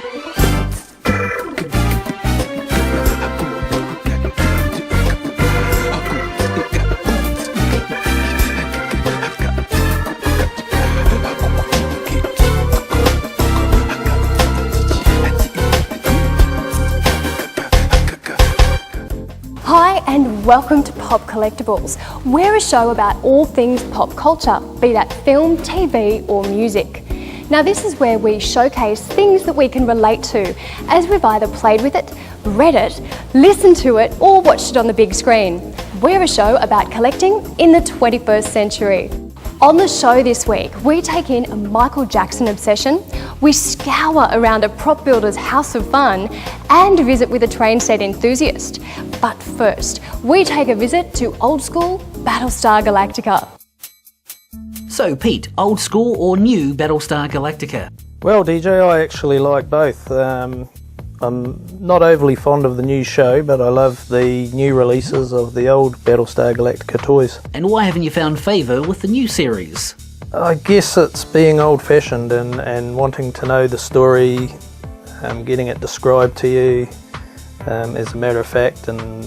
Hi and welcome to Pop Collectibles. We're a show about all things pop culture, be that film, TV or music. Now this is where we showcase things that we can relate to as we've either played with it, read it, listened to it or watched it on the big screen. We're a show about collecting in the 21st century. On the show this week, we take in a Michael Jackson obsession, we scour around a prop builder's house of fun and visit with a train set enthusiast. But first, we take a visit to old school Battlestar Galactica. So Pete, old school or new Battlestar Galactica? Well DJ, I actually like both. I'm not overly fond of the new show, but I love the new releases of the old Battlestar Galactica toys. And why haven't you found favour with the new series? I guess it's being old-fashioned and wanting to know the story, getting it described to you as a matter of fact, and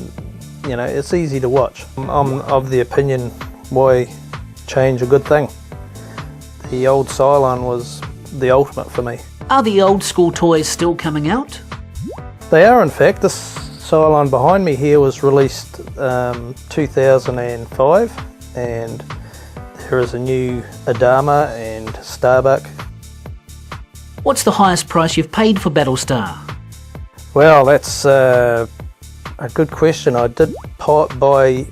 you know, it's easy to watch. I'm of the opinion, why change a good thing? The old Cylon was the ultimate for me. Are the old school toys still coming out? They are, in fact. This Cylon behind me here was released 2005, and there is a new Adama and Starbuck. What's the highest price you've paid for Battlestar? Well, that's a good question. I did buy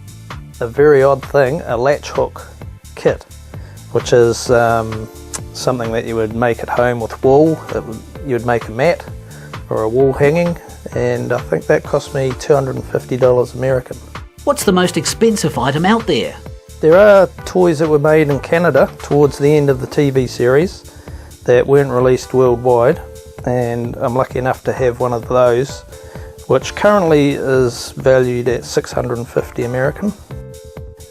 a very odd thing, a latch hook kit, which is something that you would make at home with wool. You would make a mat or a wall hanging, and I think that cost me $250 American. What's the most expensive item out there? There are toys that were made in Canada towards the end of the TV series that weren't released worldwide, and I'm lucky enough to have one of those, which currently is valued at $650 American,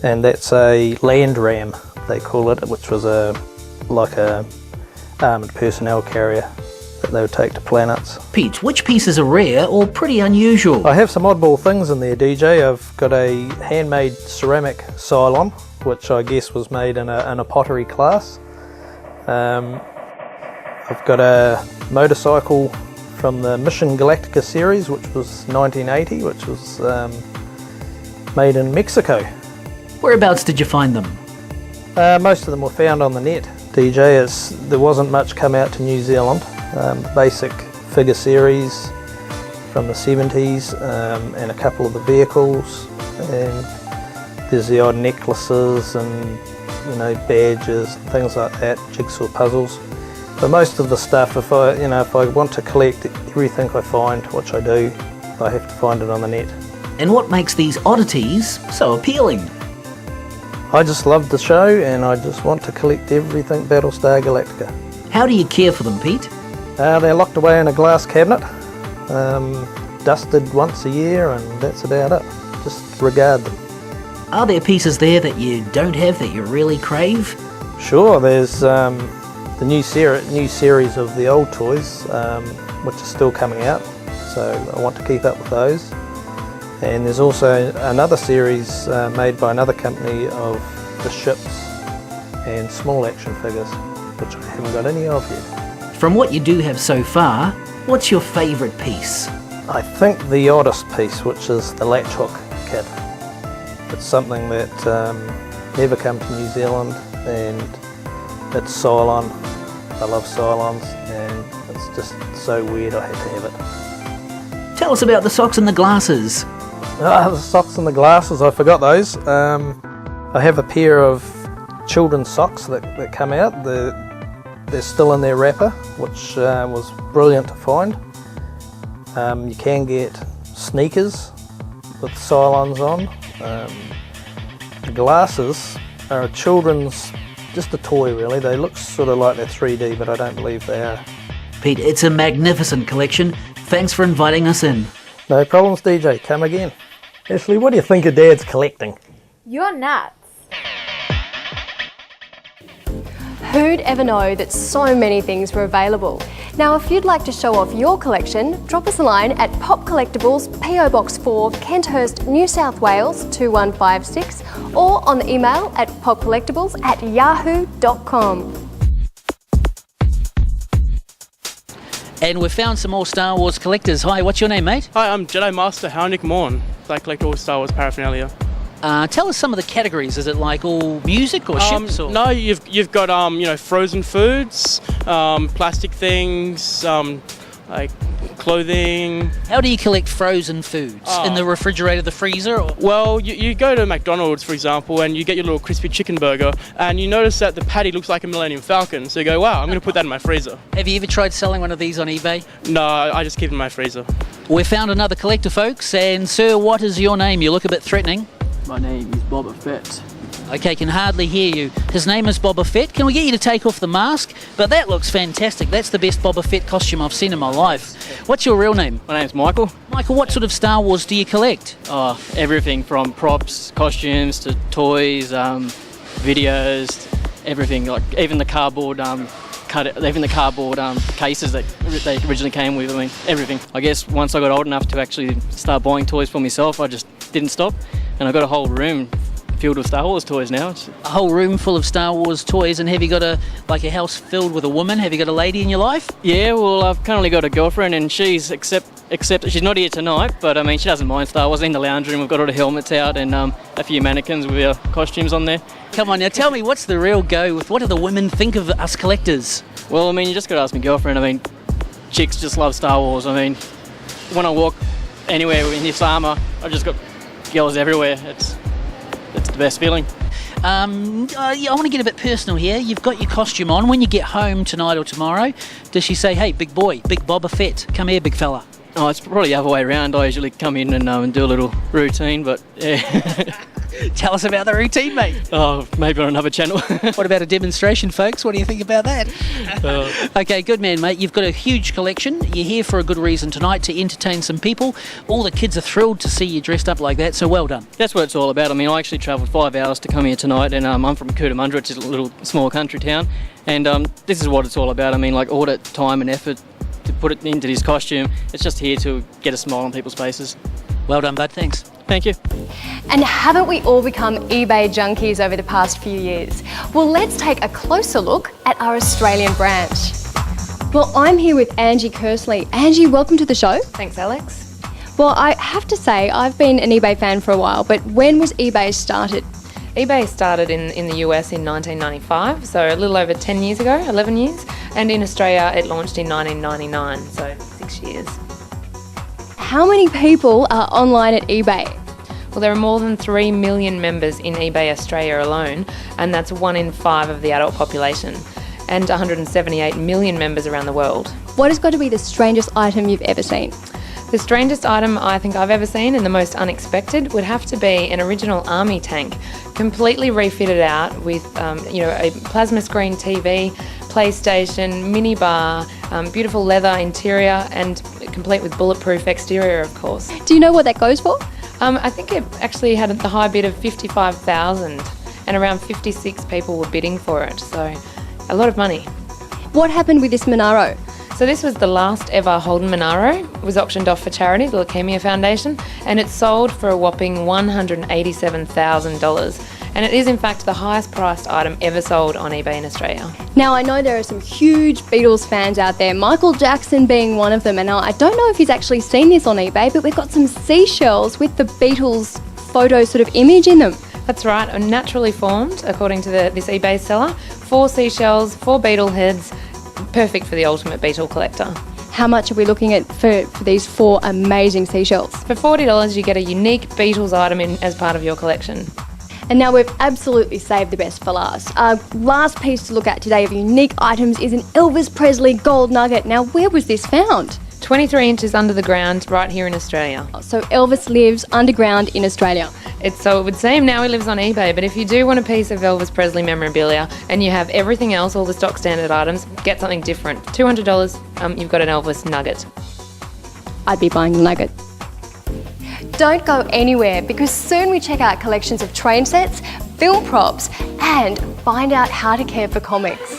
and that's a land ram, they call it, which was like a armoured personnel carrier that they would take to planets. Pete, which pieces are rare or pretty unusual? I have some oddball things in there, DJ. I've got a handmade ceramic Cylon, which I guess was made in a pottery class. I've got a motorcycle from the Mission Galactica series, which was 1980, which was made in Mexico. Whereabouts did you find them? Most of them were found on the net, DJ. There wasn't much come out to New Zealand. Basic figure series from the 70s, and a couple of the vehicles, and there's the odd necklaces and badges and things like that, jigsaw puzzles. But most of the stuff, if I want to collect everything I find, which I do, I have to find it on the net. And what makes these oddities so appealing? I just love the show, and I just want to collect everything Battlestar Galactica. How do you care for them, Pete? They're locked away in a glass cabinet, dusted once a year, and that's about it. Just regard them. Are there pieces there that you don't have that you really crave? Sure, there's the new series of the old toys, which are still coming out, so I want to keep up with those. And there's also another series made by another company of the ships and small action figures, which I haven't got any of yet. From what you do have so far, what's your favourite piece? I think the oddest piece, which is the latch hook kit. It's something that never come to New Zealand, and it's Cylon. I love Cylons, and it's just so weird I had to have it. Tell us about the socks and the glasses. The socks and the glasses, I forgot those. I have a pair of children's socks that come out. They're still in their wrapper, which was brilliant to find. You can get sneakers with Cylons on. The glasses are a children's, just a toy really. They look sort of like they're 3D, but I don't believe they are. Pete, it's a magnificent collection. Thanks for inviting us in. No problems, DJ. Come again. Ashley, what do you think of Dad's collecting? You're nuts. Who'd ever know that so many things were available? Now, if you'd like to show off your collection, drop us a line at Pop Collectibles, PO Box 4, Kenthurst, New South Wales 2156, or on the email at popcollectibles@yahoo.com. And we've found some more Star Wars collectors. Hi, what's your name, mate? Hi, I'm Jedi Master Hownick Morn. I collect all Star Wars paraphernalia. Tell us some of the categories. Is it like all music or ships? Or? No, you've got frozen foods, plastic things, like clothing. How do you collect frozen foods? In the refrigerator, the freezer? Or? Well, you go to McDonald's, for example, and you get your little crispy chicken burger, and you notice that the patty looks like a Millennium Falcon. So you go, wow, I'm going to put that in my freezer. Have you ever tried selling one of these on eBay? No, I just keep it in my freezer. We found another collector, folks. And sir, what is your name? You look a bit threatening. My name is Boba Fett. Okay, can hardly hear you. His name is Boba Fett. Can we get you to take off the mask? But that looks fantastic. That's the best Boba Fett costume I've seen in my life. What's your real name? My name's Michael. Michael, what sort of Star Wars do you collect? Everything from props, costumes to toys, videos, everything. Like even the cardboard cases that they originally came with. I mean, everything. I guess once I got old enough to actually start buying toys for myself, I just didn't stop, and I got a whole room filled with Star Wars toys now. A whole room full of Star Wars toys. And have you got a house filled with a woman? Have you got a lady in your life? Yeah, well, I've currently got a girlfriend, and she's except she's not here tonight, but I mean, she doesn't mind Star Wars. In the lounge room, we've got all the helmets out and a few mannequins with our costumes on there. Come on, now tell me, what's the real go with what do the women think of us collectors? Well, I mean, you just got to ask my girlfriend. I mean, chicks just love Star Wars. I mean, when I walk anywhere in this armour, I've just got girls everywhere. It's the best feeling. I want to get a bit personal here. You've got your costume on. When you get home tonight or tomorrow, does she say, hey, big boy, big Boba Fett, come here, big fella? Oh, it's probably the other way around. I usually come in and do a little routine, but yeah. Tell us about the routine, mate. Oh, maybe on another channel. What about a demonstration, folks? What do you think about that? Okay, good man, mate. You've got a huge collection. You're here for a good reason tonight to entertain some people. All the kids are thrilled to see you dressed up like that, so well done. That's what it's all about. I mean, I actually travelled 5 hours to come here tonight, and I'm from Cootamundra, which is a little small country town, and this is what it's all about. I mean, like all that time and effort to put it into this costume, it's just here to get a smile on people's faces. Well done, bud. Thanks. Thank you. And haven't we all become eBay junkies over the past few years? Well, let's take a closer look at our Australian branch. Well, I'm here with Angie Kersley. Angie, welcome to the show. Thanks, Alex. Well, I have to say, I've been an eBay fan for a while, but when was eBay started? eBay started in the US in 1995, so a little over 10 years ago, 11 years. And in Australia, it launched in 1999, so 6 years. How many people are online at eBay? Well, there are more than 3 million members in eBay Australia alone, and that's 1 in 5 of the adult population, and 178 million members around the world. What has got to be the strangest item you've ever seen? The strangest item I think I've ever seen, and the most unexpected, would have to be an original army tank, completely refitted out with a plasma screen TV, PlayStation, mini bar, beautiful leather interior, and complete with bulletproof exterior, of course. Do you know what that goes for? I think it actually had the high bid of $55,000, and around 56 people were bidding for it, so a lot of money. What happened with this Monaro? So this was the last ever Holden Monaro. It was auctioned off for charity, the Leukemia Foundation, and it sold for a whopping $187,000. And it is in fact the highest priced item ever sold on eBay in Australia. Now, I know there are some huge Beatles fans out there, Michael Jackson being one of them, and I don't know if he's actually seen this on eBay, but we've got some seashells with the Beatles photo sort of image in them. That's right, naturally formed, according to this eBay seller. 4 seashells, 4 beetle heads, perfect for the ultimate beetle collector. How much are we looking at for these 4 amazing seashells? For $40, you get a unique Beatles item as part of your collection. And now we've absolutely saved the best for last. Our last piece to look at today of unique items is an Elvis Presley gold nugget. Now, where was this found? 23 inches under the ground right here in Australia. So Elvis lives underground in Australia. So it would seem now he lives on eBay, but if you do want a piece of Elvis Presley memorabilia and you have everything else, all the stock standard items, get something different. $200, you've got an Elvis nugget. I'd be buying the nugget. Don't go anywhere, because soon we check out collections of train sets, film props, and find out how to care for comics.